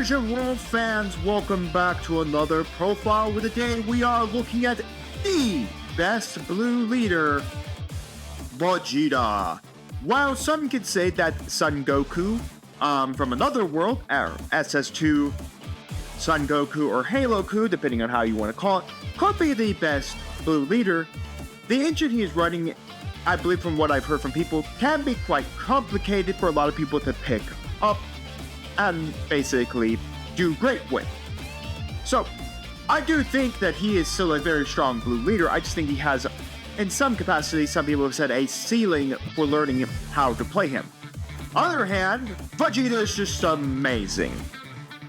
Television World fans, welcome back to another profile. With today we are looking at the best blue leader, Vegeta. While some could say that Son Goku from another world, or SS2 Son Goku or Halo-Ku, depending on how you want to call it, could be the best blue leader, the engine he is running, I believe from what I've heard from people, can be quite complicated for a lot of people to pick up and basically do great with. So, I do think that he is still a very strong blue leader. I just think he has, in some capacity, some people have said, a ceiling for learning how to play him. On the other hand, Vegeta is just amazing.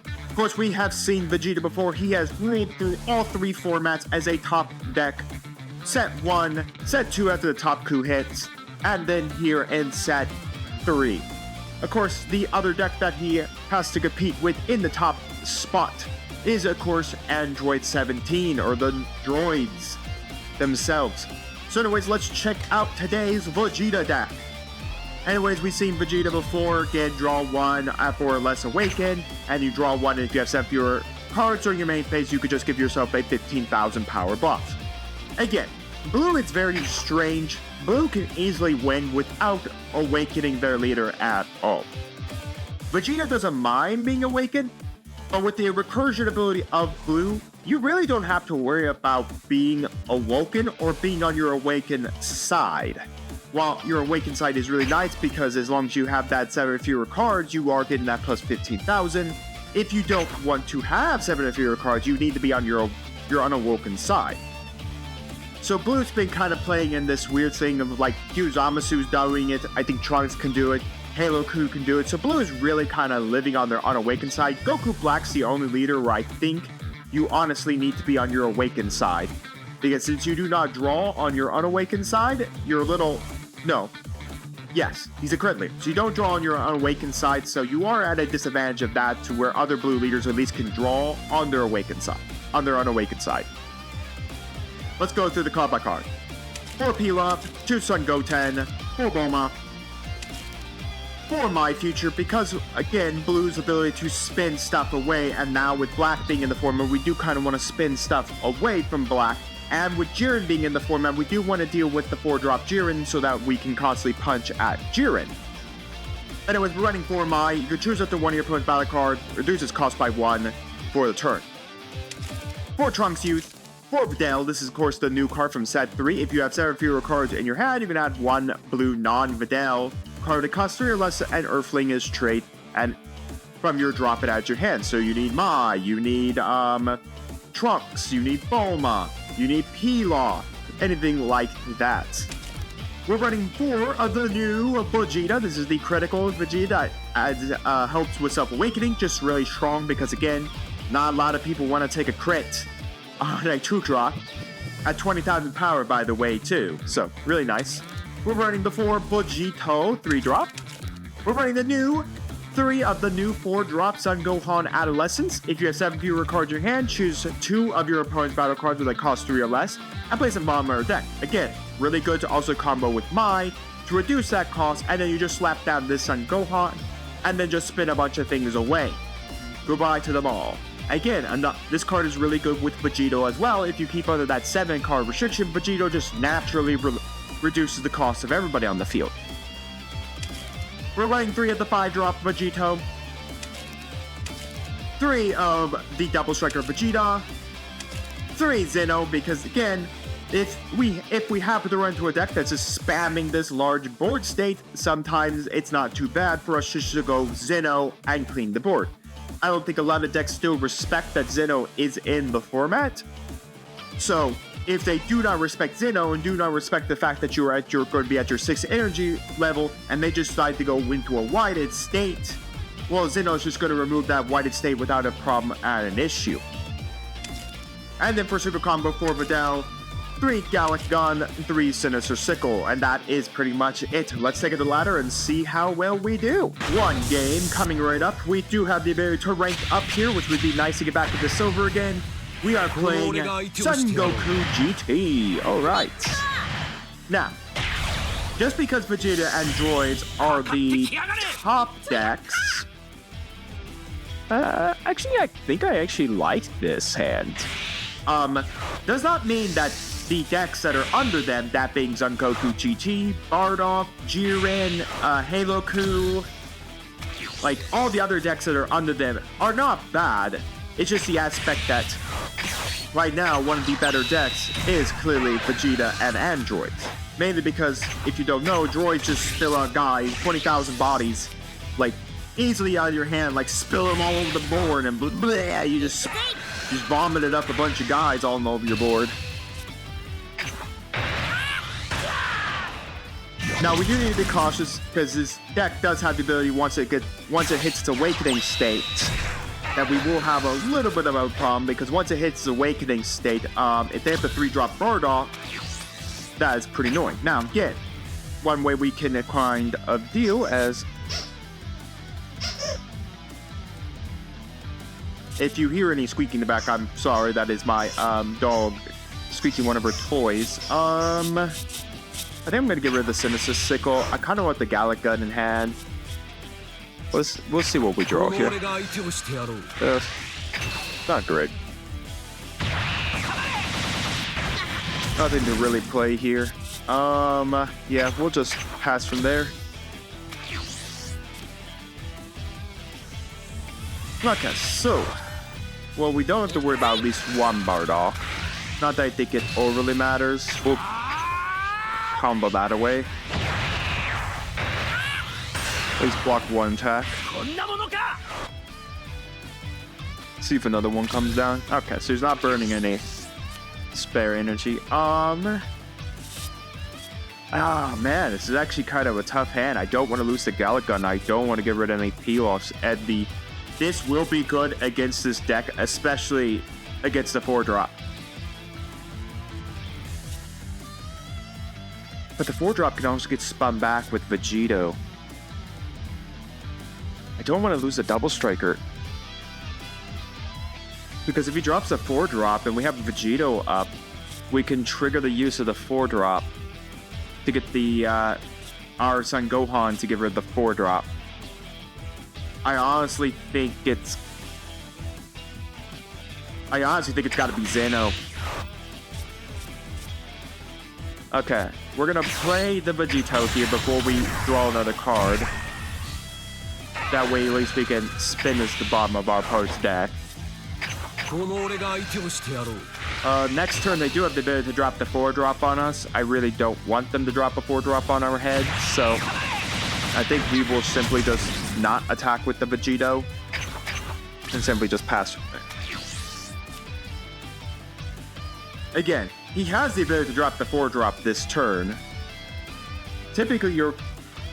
Of course, we have seen Vegeta before. He has played through all three formats as a top deck. Set 1, Set 2 after the top coup hits, and then here in Set 3. Of course, the other deck that he has to compete with in the top spot is, of course, Android 17, or the droids themselves. So anyways, let's check out today's Vegeta deck. Anyways, we've seen Vegeta before. Again, draw 1 at 4 or less awaken, and you draw 1 if you have 7 fewer cards on your main phase. You could just give yourself a 15,000 power buff. Again, blue is very strange. Blue can easily win without awakening their leader at all. Vegeta doesn't mind being awakened, but with the recursion ability of blue, you really don't have to worry about being awoken or being on your awakened side. While your awakened side is really nice because as long as you have that 7 or fewer cards, you are getting that plus 15,000. If you don't want to have 7 or fewer cards, you need to be on your unawoken side. So Blue's been kind of playing in this weird thing of like Zamasu's doing it, I think Trunks can do it, Halo-Ku can do it, so Blue is really kind of living on their unawakened side. Goku Black's the only leader where I think you honestly need to be on your awakened side. Because since you do not draw on your unawakened side, you're a little... No. Yes, he's a crit leader. So you don't draw on your unawakened side, so you are at a disadvantage of that to where other blue leaders at least can draw on their awakened side, on their unawakened side. Let's go through the card by card. 4 Pilaf, 2 Son Goten, 4 Bulma, 4 My Future, because again, Blue's ability to spin stuff away, and now with Black being in the format, we do kind of want to spin stuff away from Black, and with Jiren being in the format, we do want to deal with the 4-drop Jiren so that we can constantly punch at Jiren. Anyways, we're running 4 Mai. You can choose up to one of your opponent's battle card, reduce its cost by 1 for the turn. 4 Trunks Youth, 4 Videl, this is of course the new card from set 3. If you have 7 fewer cards in your hand, you can add 1 blue non-Videl card that costs 3 or less, and Earthling is trait, and from your drop it out your hand. So you need Mai, you need Trunks, you need Bulma, you need Pilaf, anything like that. We're running 4 of the new Vegeta. This is the critical Vegeta. Helps with self-awakening, just really strong because again, not a lot of people want to take a crit on a 2-drop at 20,000 power, by the way, too. So, really nice. We're running the 4 Vegito 3-drop. We're running the new 3 of the new 4-drop Son Gohan Adolescence. If you have 7 fewer cards in your hand, choose 2 of your opponent's battle cards with a cost 3 or less, and place them on your deck. Again, really good to also combo with Mai to reduce that cost, and then you just slap down this Son Gohan, and then just spin a bunch of things away. Goodbye to them all. Again, this card is really good with Vegito as well. If you keep under that 7 card restriction, Vegito just naturally reduces the cost of everybody on the field. We're running 3 of the 5-drop Vegito, 3 of the Double Striker Vegeta, 3 Zeno, because again, if we happen to run into a deck that's just spamming this large board state, sometimes it's not too bad for us just to go Zeno and clean the board. I don't think a lot of decks still respect that Zeno is in the format. So, if they do not respect Zeno and do not respect the fact that you're going to be at your 6th energy level and they just decide to go into a whited state, well, Zeno is just going to remove that whited state without a problem and an issue. And then for Super Combo 4 Videl, 3 Gallic Gun, 3 Sinister Sickle, and that is pretty much it. Let's take it to the ladder and see how well we do. 1 game coming right up. We do have the ability to rank up here, which would be nice to get back to the silver again. We are playing Son Goku GT. Alright. Now, just because Vegeta and droids are the top decks, Actually, I think I actually like this hand. Does not mean that the decks that are under them, that being Zangoku GT, Bardock, Jiren, 𝐒𝐄𝐄, like all the other decks that are under them are not bad. It's just the aspect that right now one of the better decks is clearly Vegeta and Androids. Mainly because, if you don't know, Droids just spill a guy, 20,000 bodies, like easily out of your hand, like spill them all over the board, and bleh, you just vomited up a bunch of guys all over your board. Now we do need to be cautious because this deck does have the ability once it hits its awakening state, that we will have a little bit of a problem, because once it hits its awakening state, if they have the 3-drop Bardock, that is pretty annoying. Now again, one way we can kind of deal as if you hear any squeaking in the back, I'm sorry, that is my dog squeaking one of her toys. I think I'm gonna get rid of the Synthesis Sickle. I kind of want the Gallic Gun in hand. We'll see what we draw here. Not great. Nothing to really play here. Yeah, we'll just pass from there. Okay, so, well, we don't have to worry about at least one Bardock. Not that I think it overly matters. We'll combo that away. At least block one attack. See if another one comes down. Okay, so he's not burning any spare energy. Oh man, this is actually kind of a tough hand. I don't want to lose the Gallic Gun. I don't want to get rid of any peel-offs. This will be good against this deck, especially against the 4-drop. But the 4-drop can also get spun back with Vegeta. I don't want to lose a double striker. Because if he drops a 4-drop and we have Vegeta up, we can trigger the use of the 4-drop to get the our Son Gohan to get rid of the 4-drop. I honestly think it's gotta be Zeno. Okay, we're gonna play the Vegeta here before we draw another card. That way at least we can spin this to the bottom of our opponent's deck. Next turn they do have the ability to drop the 4-drop on us. I really don't want them to drop a 4-drop on our head, so I think we will simply just not attack with the Vegeta and simply just pass from it. Again, he has the ability to drop the 4-drop this turn. Typically, your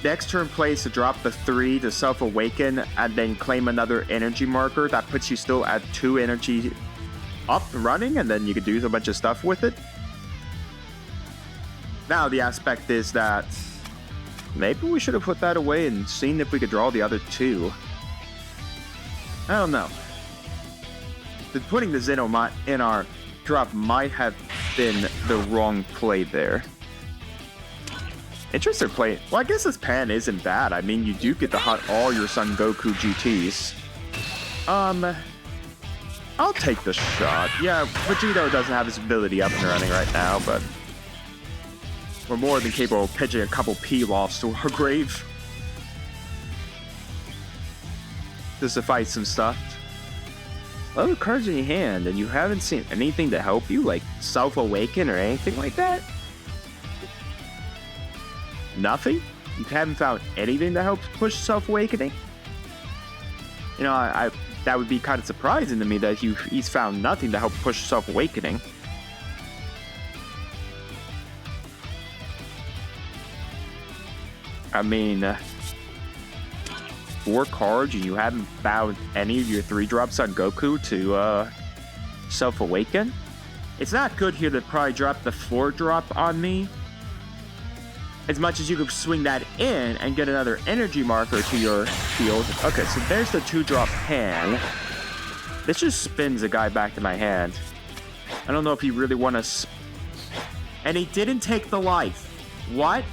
next turn play is to drop the 3 to self-awaken and then claim another energy marker. That puts you still at 2 energy up and running, and then you can do a bunch of stuff with it. Now, the aspect is that maybe we should have put that away and seen if we could draw the other 2. I don't know. Putting the Zeno in our drop might have been the wrong play there. Interesting play. Well, I guess this pan isn't bad. I mean, you do get to hot all your Son Goku GTs. I'll take the shot. Yeah, Vegeta doesn't have his ability up and running right now, but we're more than capable of pitching a couple peel-offs to our grave just to fight some stuff. Other cards in your hand, and you haven't seen anything to help you, like self-awaken or anything like that? Nothing? You haven't found anything that helps push self-awakening? You know, that would be kind of surprising to me that he's found nothing to help push self-awakening. I mean, 4 cards and you haven't found any of your 3-drops on Goku to self-awaken? It's not good here to probably drop the 4-drop on me. As much as you could swing that in and get another energy marker to your field. Okay, so there's the 2-drop hand. This just spins a guy back to my hand. I don't know if you really want to... And he didn't take the life. What?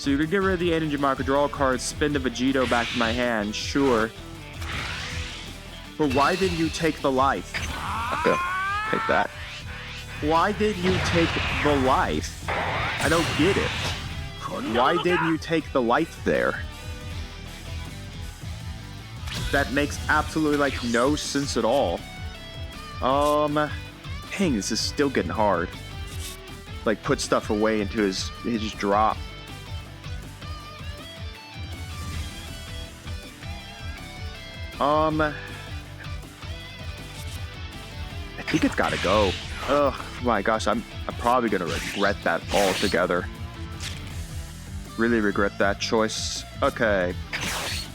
So you can get rid of the energy marker, draw a card, spin the Vegeta back to my hand, sure. But why didn't you take the life? Okay, take that. Why did you take the life? I don't get it. Why didn't you take the life there? That makes absolutely, like, no sense at all. Dang, this is still getting hard. Like, put stuff away into his drop. I think it's gotta go. Ugh, my gosh, I'm probably gonna regret that altogether. Really regret that choice. Okay,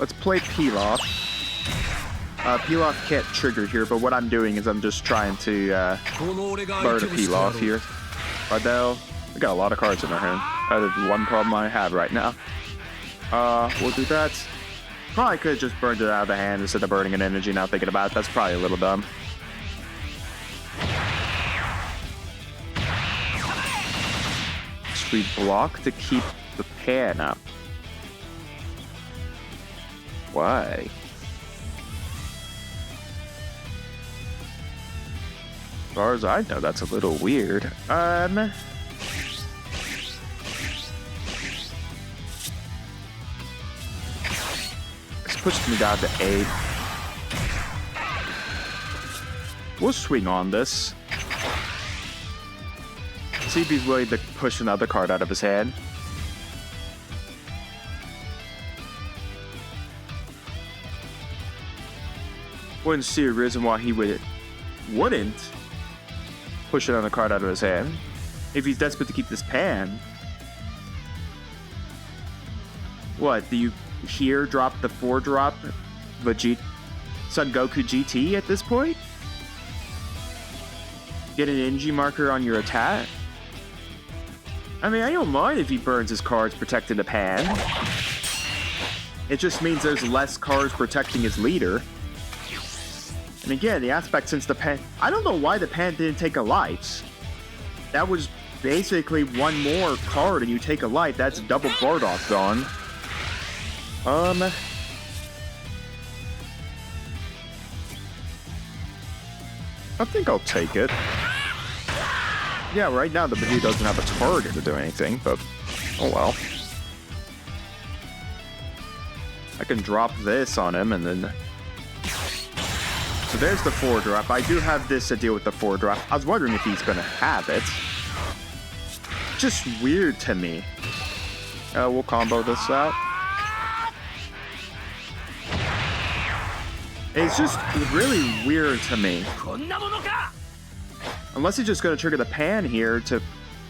let's play Pilaf. Pilaf can't trigger here, but what I'm doing is I'm just trying to burn a Pilaf here. Ardell, we got a lot of cards in our hand. That is one problem I have right now. We'll do that. Probably could have just burned it out of the hand instead of burning an energy. Now thinking about it, that's probably a little dumb. Should we block to keep the pan up? Why? As far as I know, that's a little weird. This pushes me down to 8. We'll swing on this. See if he's willing to push another card out of his hand. Wouldn't see a reason why he wouldn't push another card out of his hand if he's desperate to keep this pan. What, do you here drop the 4-drop Vegeta Son Goku GT at this point? Get an energy marker on your attack? I mean, I don't mind if he burns his cards protecting the pan. It just means there's less cards protecting his leader. And again, the aspect since the pan... I don't know why the pan didn't take a life. That was basically one more card and you take a life. That's double Bardock gone. I think I'll take it. Yeah, right now the Vegeta doesn't have a target to do anything, but oh well. I can drop this on him and then... So there's the 4-drop. I do have this to deal with the 4-drop. I was wondering if he's gonna have it. Just weird to me. We'll combo this out. It's just really weird to me. Unless he's just going to trigger the pan here to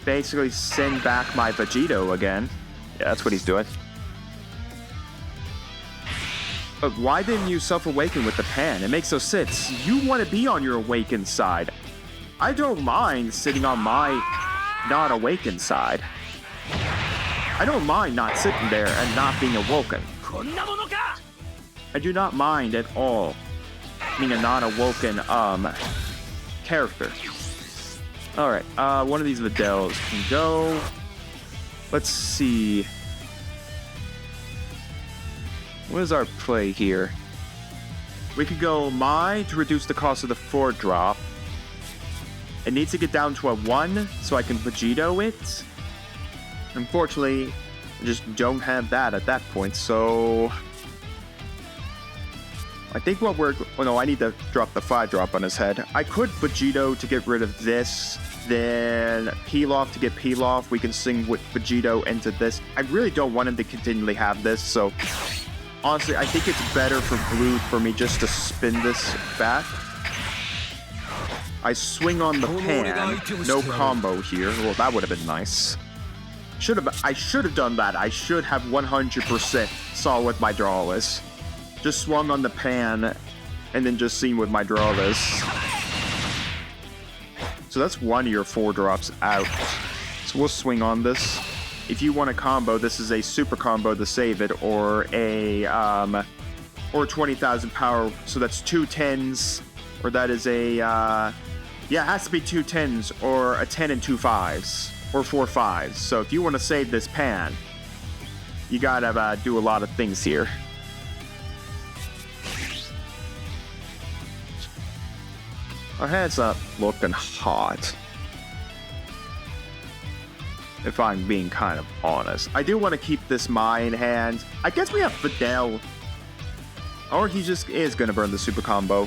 basically send back my Vegeta again. Yeah, that's what he's doing. But why didn't you self-awaken with the pan? It makes no sense. You want to be on your awakened side. I don't mind sitting on my not-awakened side. I don't mind not sitting there and not being awoken. I do not mind at all being a non-awoken character. Alright, one of these Videls can go. Let's see. What is our play here? We could go Mai to reduce the cost of the 4-drop. It needs to get down to a 1 so I can Vegito it. Unfortunately, I just don't have that at that point, so... I think what we're... Oh no, I need to drop the 5-drop on his head. I could Vegito to get rid of this, then Pilaf to get Pilaf. We can sing with Vegito into this. I really don't want him to continually have this, so... Honestly, I think it's better for Blue for me just to spin this back. I swing on the pan. No combo here. Well, that would have been nice. I should have done that. I should have 100% saw what my draw is. Just swung on the pan, and then just seen what my draw is. So that's one of your 4-drops out. So we'll swing on this. If you want a combo, this is a super combo to save it, or a or 20,000 power. So that's 2 10s, or that is a yeah, it has to be 2 10s, or a 10 and 2 5s, or 4 5s. So if you want to save this pan, You gotta do a lot of things here. Our head's not looking hot, if I'm being kind of honest. I do want to keep this Mai in hand. I guess we have Videl. Or he just is going to burn the super combo.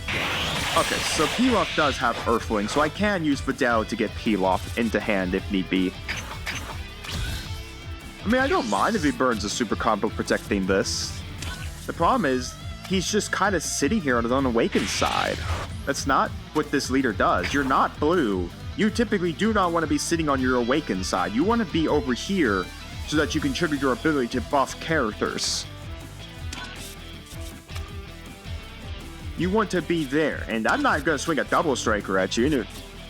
Okay, so Pilaf does have Earthling, so I can use Videl to get Pilaf into hand if need be. I mean, I don't mind if he burns a super combo protecting this. The problem is, he's just kind of sitting here on his unawakened side. That's not what this leader does. You're not blue. You typically do not want to be sitting on your awakened side. You want to be over here so that you can trigger your ability to buff characters. You want to be there, and I'm not going to swing a double striker at you.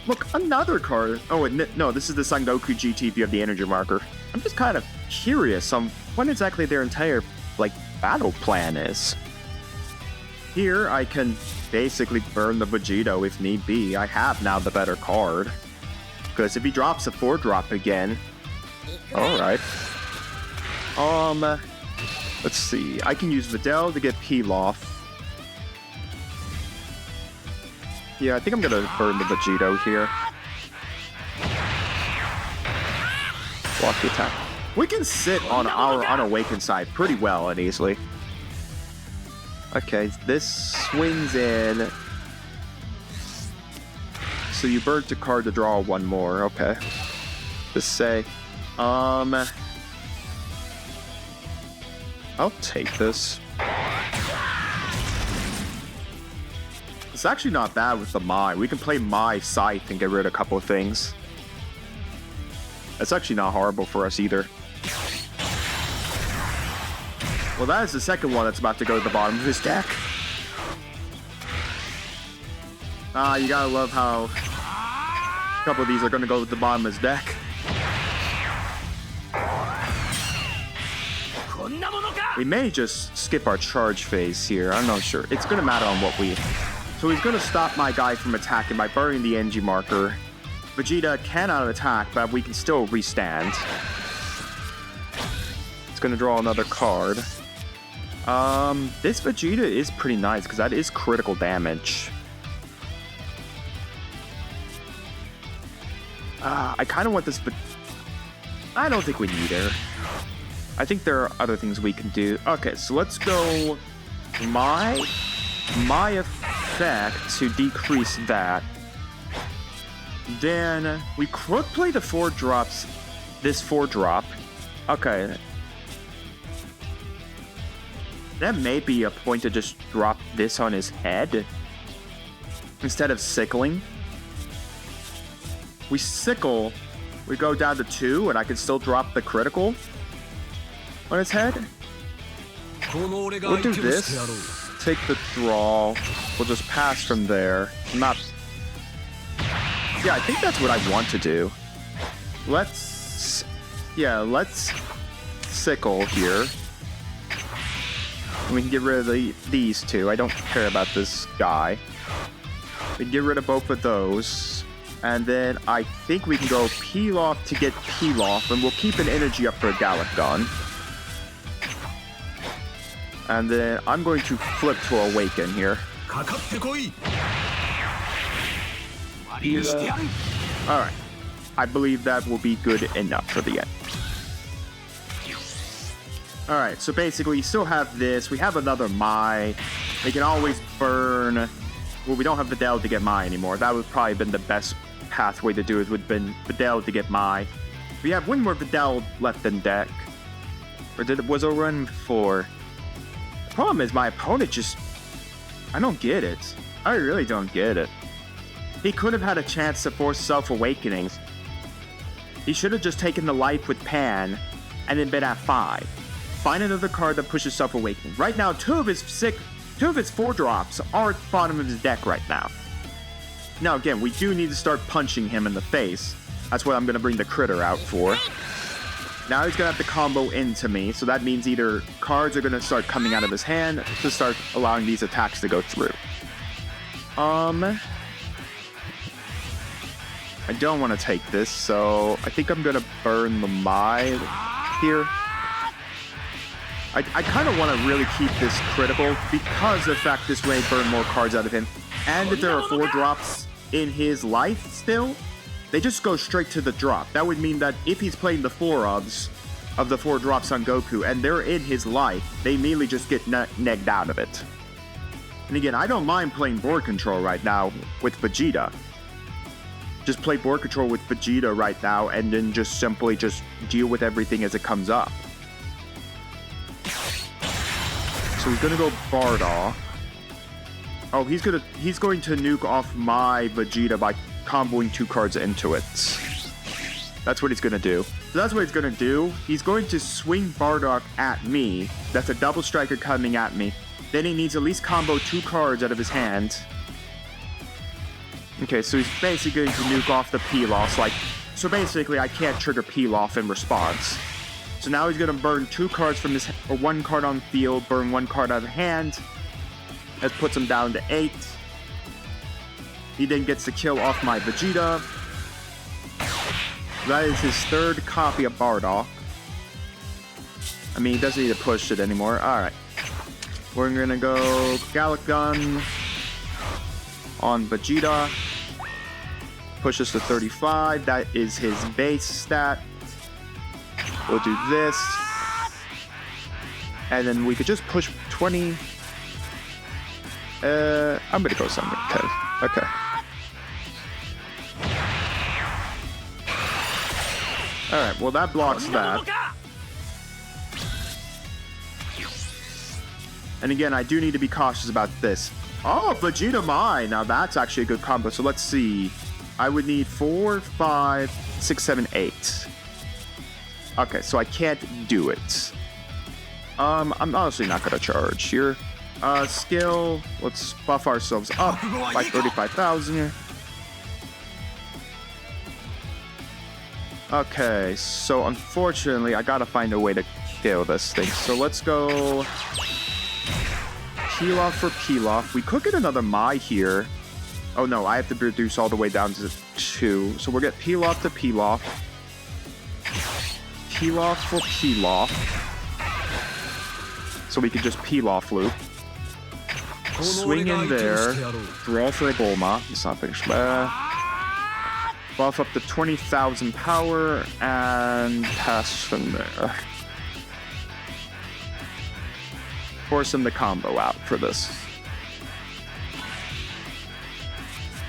Look, another card. Oh, no, this is the Son Goku GT if you have the energy marker. I'm just kind of curious on what exactly their entire, battle plan is. Here, I can basically burn the Vegeta if need be. I have now the better card. Because if he drops a 4-drop again... Alright. Let's see. I can use Videl to get Pilaf. Yeah, I think I'm gonna burn the Vegeta here. Block the attack. We can sit on our unawakened side pretty well and easily. Okay, this swings in. So you burnt a card to draw one more. Okay. Just say, I'll take this. It's actually not bad with the Mai. We can play Mai Scythe and get rid of a couple of things. That's actually not horrible for us either. Well, that is the second one that's about to go to the bottom of his deck. You gotta love how a couple of these are gonna go to the bottom of his deck. We may just skip our charge phase here. I'm not sure. It's gonna matter on what we... So he's gonna stop my guy from attacking by burning the energy marker. Vegeta cannot attack, but we can still restand. It's gonna draw another card. This Vegeta is pretty nice because that is critical damage. I kind of want this, but I don't think we need her. I think there are other things we can do. Okay, so let's go my effect to decrease that. Then we could play the 4-drops, this 4-drop. Okay. That may be a point to just drop this on his head instead of sickling. We sickle, we go down to 2, and I can still drop the critical on his head. We'll do this. Take the draw. We'll just pass from there. Not. Yeah, I think that's what I want to do. Let's sickle here. We can get rid of these two. I don't care about this guy. We can get rid of both of those. And then I think we can go Pilaf to get Pilaf, and we'll keep an energy up for a Gallop Gun. And then I'm going to flip to Awaken here. Alright. I believe that will be good enough for the end. Alright, so basically you still have this. We have another Mai. We can always burn. Well, we don't have Videl to get Mai anymore. That would probably been the best pathway to do it, would have been Videl to get Mai. We have one more Videl left in deck. Or was a run before? The problem is my opponent just... I don't get it. I really don't get it. He could have had a chance to force Self-Awakening. He should have just taken the life with Pan and then been at 5. Find another card that pushes Self-Awakening. Right now, two of his 4-drops are at the bottom of his deck right now. Now again, we do need to start punching him in the face. That's what I'm going to bring the critter out for. Now he's going to have to combo into me, so that means either cards are going to start coming out of his hand to start allowing these attacks to go through. I don't want to take this, so I think I'm going to burn the Mai here. I kind of want to really keep this critical because of the fact this way burn more cards out of him. And if there are 4 drops in his life still, they just go straight to the drop. That would mean that if he's playing the 4 of the 4 drops on Goku and they're in his life, they immediately just get negged out of it. And again, I don't mind playing board control right now with Vegeta. Just play board control with Vegeta right now and then just simply just deal with everything as it comes up. So he's gonna go Bardock. Oh, he's going to nuke off my Vegeta by comboing 2 cards into it. That's what he's gonna do. So that's what he's gonna do. He's going to swing Bardock at me. That's a double striker coming at me. Then he needs at least combo 2 cards out of his hand. Okay, so he's basically going to nuke off the Pilaf. So basically, I can't trigger Pilaf in response. So now he's gonna burn 2 cards from his, or 1 card on the field, burn 1 card out of hand. That puts him down to 8. He then gets the kill off my Vegeta. That is his 3rd copy of Bardock. I mean, he doesn't need to push it anymore. Alright. We're gonna go Gallic Gun on Vegeta. Pushes to 35. That is his base stat. We'll do this. And then we could just push 20. I'm gonna go something. Okay. Alright, well that blocks that. And again, I do need to be cautious about this. Oh, Vegeta Mai! Now that's actually a good combo. So let's see. I would need 4, 5, 6, 7, 8. Okay, so I can't do it. I'm honestly not gonna charge here. Skill, let's buff ourselves up by 35,000. Okay, so unfortunately, I gotta find a way to kill this thing. So let's go Pilaf for Pilaf. We could get another Mai here. Oh no, I have to reduce all the way down to 2. So we'll get Pilaf to Pilaf. Pilaf for Pilaf. So we could just Pilaf loop. Swing in there. Draw for a Bulma. It's not finished. Buff up to 20,000 power and pass from there. Force him to combo out for this.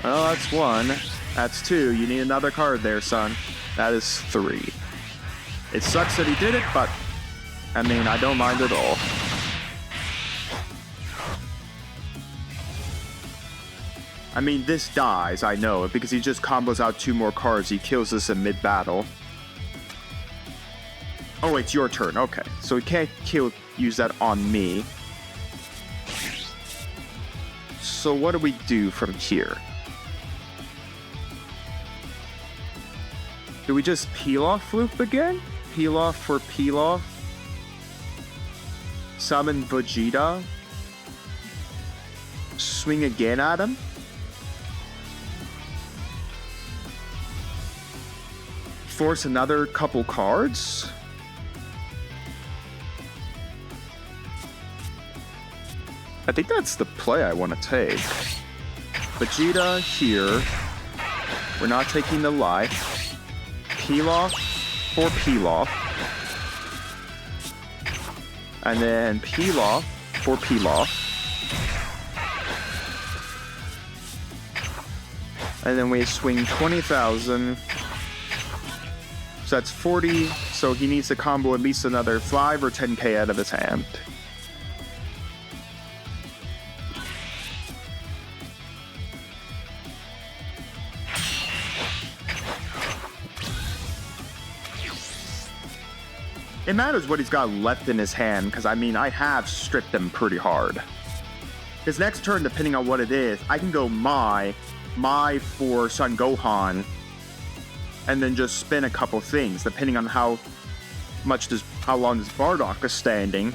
Well, that's 1. That's 2. You need another card there, son. That is 3. It sucks that he did it, but I mean, I don't mind at all. I mean, this dies, I know, because he just combos out 2 more cards. He kills this in mid-battle. Oh, it's your turn. Okay, so he can't use that on me. So what do we do from here? Do we just Pilaf loop again? Pilaf for Pilaf. Summon Vegeta. Swing again at him. Force another couple cards. I think that's the play I want to take. Vegeta here. We're not taking the life. Pilaf for Pilaf. And then Pilaf for Pilaf. And then we swing 20,000. So that's 40. So he needs to combo at least another 5 or 10k out of his hand. It matters what he's got left in his hand, because I mean, I have stripped him pretty hard. His next turn, depending on what it is, I can go Mai for Son Gohan, and then just spin a couple things. Depending on how long this Bardock is standing,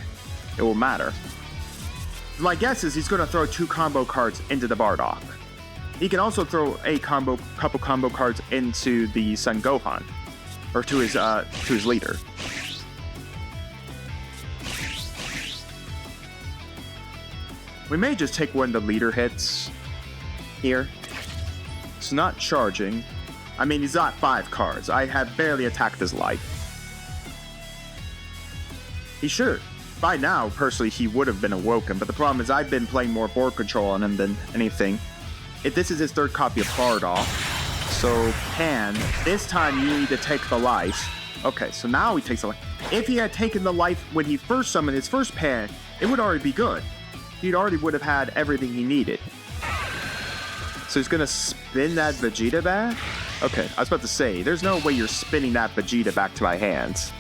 it will matter. My guess is he's going to throw 2 combo cards into the Bardock. He can also throw couple combo cards into the Son Gohan, or to his leader. We may just take one of the leader hits here. It's not charging. I mean, he's got 5 cards. I have barely attacked his life. He should. By now, personally, he would have been awoken, but the problem is I've been playing more board control on him than anything. If this is his 3rd copy of Bardock, so this time you need to take the life. Okay, so now he takes the life. If he had taken the life when he first summoned his first pan, it would already be good. He already would have had everything he needed. So he's gonna spin that Vegeta back? Okay, I was about to say, there's no way you're spinning that Vegeta back to my hands.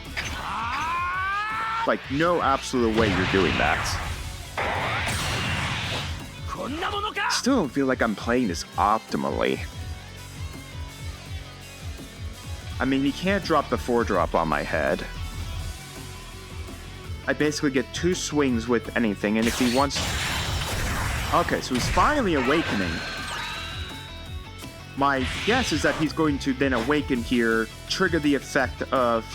Like, no absolute way you're doing that. Still don't feel like I'm playing this optimally. I mean, he can't drop the 4-drop on my head. I basically get 2 swings with anything, and if he wants... Okay, so he's finally awakening. My guess is that he's going to then awaken here, trigger the effect of...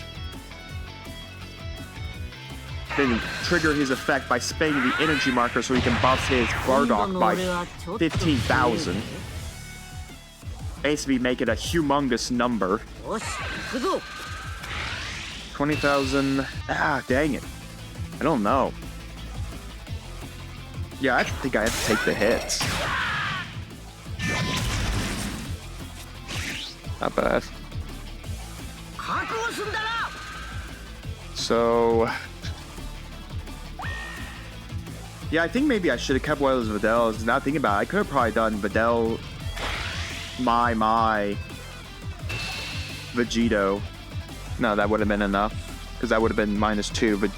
Then trigger his effect by spending the energy marker so he can buff his Bardock by 15,000. Basically make it a humongous number. 20,000. Ah, dang it. I don't know. Yeah, I think I have to take the hits. Not bad. So... Yeah, I think maybe I should have kept one of those Videls. Not thinking about it, I could have probably done Videl, my Vegito. No, that would have been enough. Because that would have been -2, but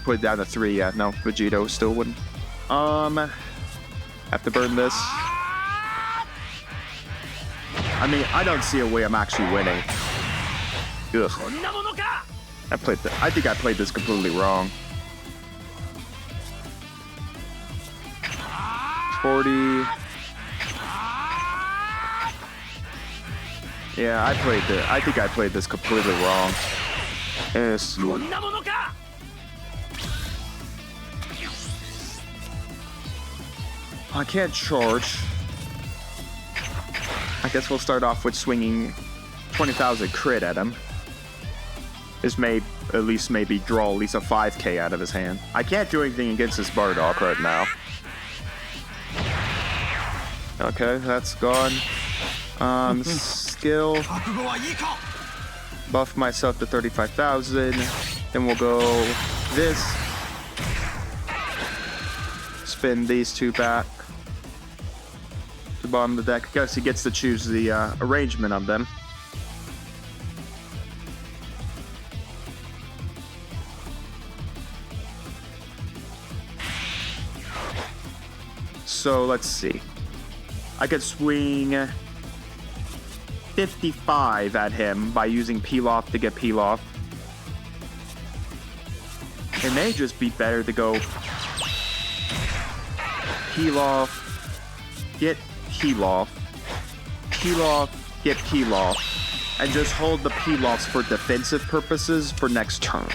put it down to 3. Yeah, no, Vegito still wouldn't. Have to burn this. I mean, I don't see a way I'm actually winning. Ugh. I think I played this completely wrong. 40. Yeah, I think I played this completely wrong. Yes. I can't charge. I guess we'll start off with swinging 20,000 crit at him. This may at least maybe draw at least a 5k out of his hand. I can't do anything against this Bardock right now. Okay, that's gone. Skill. Buff myself to 35,000. Then we'll go this. Spin these 2 back to the bottom of the deck. I guess he gets to choose the arrangement of them. So let's see. I could swing 55 at him by using peel off to get peel off. It may just be better to go peel off, get peel off, get peel off, and just hold the peel offs for defensive purposes for next turn.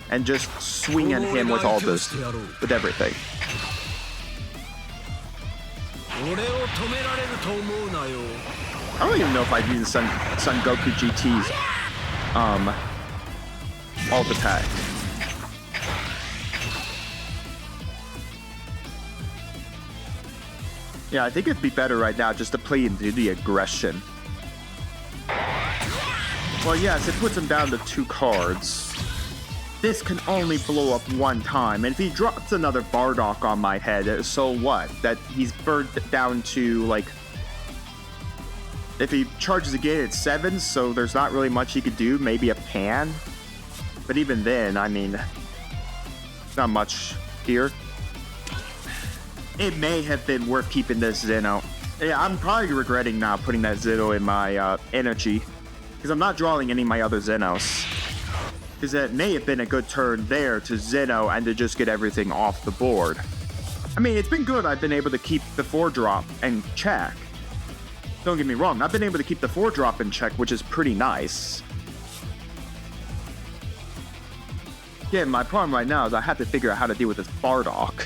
And just swing at him with all this, with everything. I don't even know if I'd use Son Goku GT's alt attack. Yeah, I think it'd be better right now just to play into the aggression. Well, yes, it puts him down to 2 cards. This can only blow up 1 time, and if he drops another Bardock on my head, so what? That he's burned down to, like... If he charges again, it's 7, so there's not really much he could do. Maybe a pan. But even then, I mean... Not much here. It may have been worth keeping this Zeno. Yeah, I'm probably regretting now putting that Zeno in my energy. Because I'm not drawing any of my other Zenos. Because it may have been a good turn there to Zeno and to just get everything off the board. I mean, it's been good I've been able to keep the 4-drop in check. Don't get me wrong, I've been able to keep the 4-drop in check, which is pretty nice. Yeah, my problem right now is I have to figure out how to deal with this Bardock.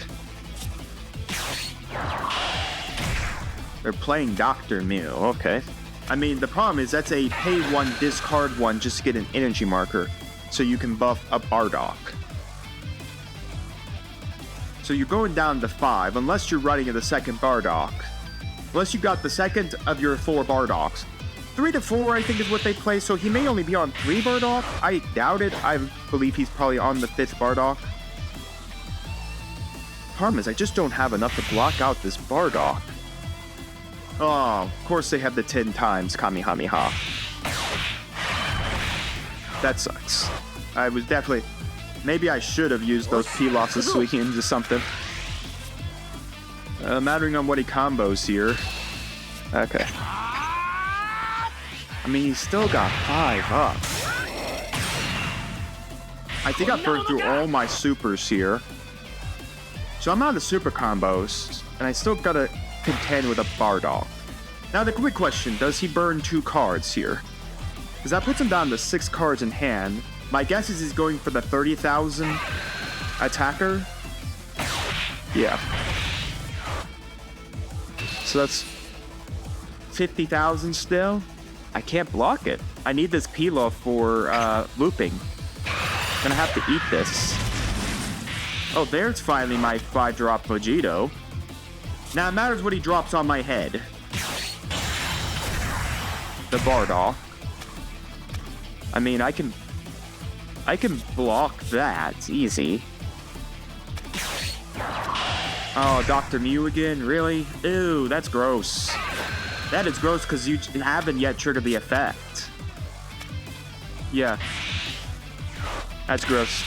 They're playing Dr. Mew. Okay. I mean, the problem is that's a pay 1, discard 1 just to get an energy marker, so you can buff a Bardock. So you're going down to 5, unless you're running in the second Bardock. Unless you got the second of your 4 Bardocks. 3 to 4, I think, is what they play, so he may only be on 3 Bardock. I doubt it. I believe he's probably on the 5th Bardock. Problem is, I just don't have enough to block out this Bardock. Oh, of course they have the 10 times Kamehameha. That sucks. I was definitely... Maybe I should have used those P-Loss to swing into something. Mattering on what he combos here. Okay. I mean, he's still got 5 up. I think I burned through all my supers here. So I'm out of super combos, and I still gotta contend with a Bardock. Now the quick question, does he burn 2 cards here? Because that puts him down to 6 cards in hand. My guess is he's going for the 30,000 attacker. Yeah. So that's 50,000 still. I can't block it. I need this Pilaf for looping. Gonna have to eat this. Oh, there's finally my 5-drop Vegeta. Now it matters what he drops on my head. The Bardock. I mean, I can block that. It's easy. Oh, Dr. Mew again? Really? Ew, that's gross. That is gross because you haven't yet triggered the effect. Yeah. That's gross.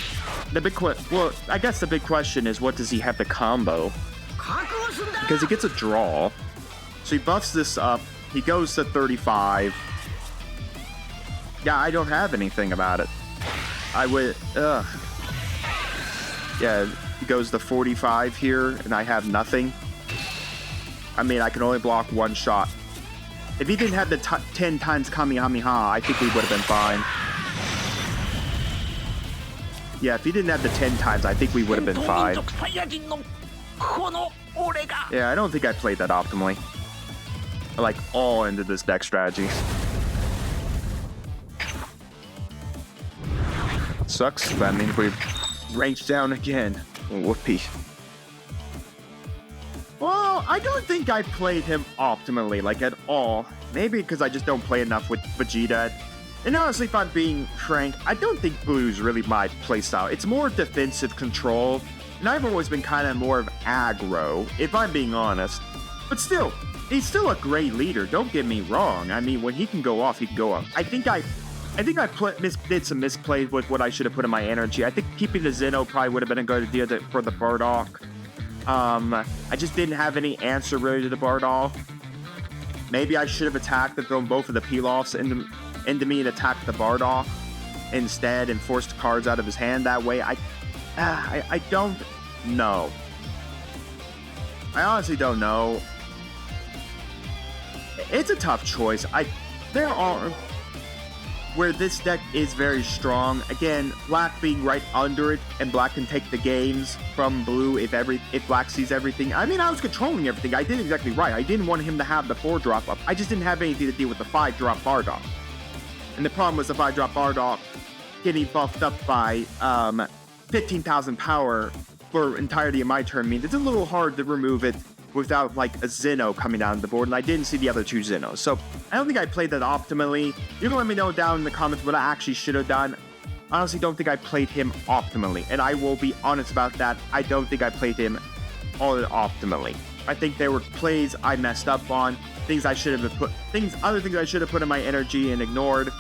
Well, I guess the big question is, what does he have to combo? Because he gets a draw. So he buffs this up. He goes to 35. Yeah, I don't have anything about it. I would, Yeah, he goes to 45 here, and I have nothing. I mean, I can only block 1 shot. If he didn't have the 10 times Kamehameha, I think we would have been fine. Yeah, if he didn't have the 10 times, I think we would have been fine. Yeah, I don't think I played that optimally. Like, all into this deck strategy. Sucks. That means we've ranged down again. Whoopee. Well, I don't think I played him optimally, like, at all. Maybe because I just don't play enough with Vegeta. And honestly, if I'm being frank, I don't think Blue's really my playstyle. It's more defensive control, and I've always been kind of more of aggro, if I'm being honest. But still, he's still a great leader, don't get me wrong. I mean, when he can go off, he can go off. I think I did some misplays with what I should have put in my energy. I think keeping the Zeno probably would have been a good idea for the Bardock. I just didn't have any answer really to the Bardock. Maybe I should have attacked and thrown both of the Pilafs into me and attacked the Bardock instead and forced cards out of his hand that way. I don't know. I honestly don't know. It's a tough choice. There are where this deck is very strong. Again, Black being right under it, and Black can take the games from Blue if Black sees everything. I mean, I was controlling everything. I did exactly right. I didn't want him to have the 4-drop up. I just didn't have anything to deal with the 5-drop Bardock. And the problem was the 5-drop Bardock getting buffed up by 15,000 power for entirety of my turn means it's a little hard to remove it without like a Zeno coming down the board, and I didn't see the other 2 Zenos. So I don't think I played that optimally. You can let me know down in the comments what I actually should have done. I honestly don't think I played him optimally, and I will be honest about that. I don't think I played him all optimally. I think there were plays I messed up on, things I should have other things I should have put in my energy and ignored.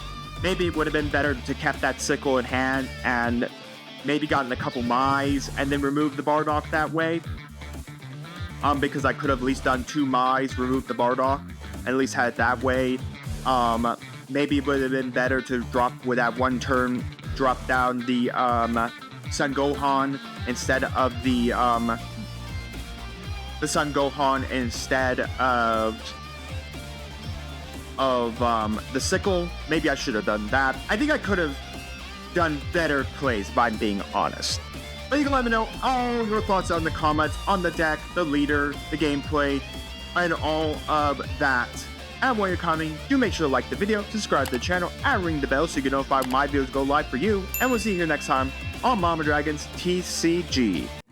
Maybe it would have been better to kept that sickle in hand and maybe gotten a couple Mai's and then removed the Bardock that way. Because I could have at least done 2 Mai's, removed the Bardock, and at least had it that way. Maybe it would have been better to drop with that 1 turn, drop down the Son Gohan instead of the Son Gohan instead of the sickle. Maybe I should have done that. I think I could have done better plays, if I'm being honest. But you can let me know all your thoughts on the comments, on the deck, the leader, the gameplay. and all of that. And while you're commenting, do make sure to like the video, subscribe to the channel, and ring the bell so you get notified when my videos go live for you. And we'll see you here next time on Mama Dragon's TCG.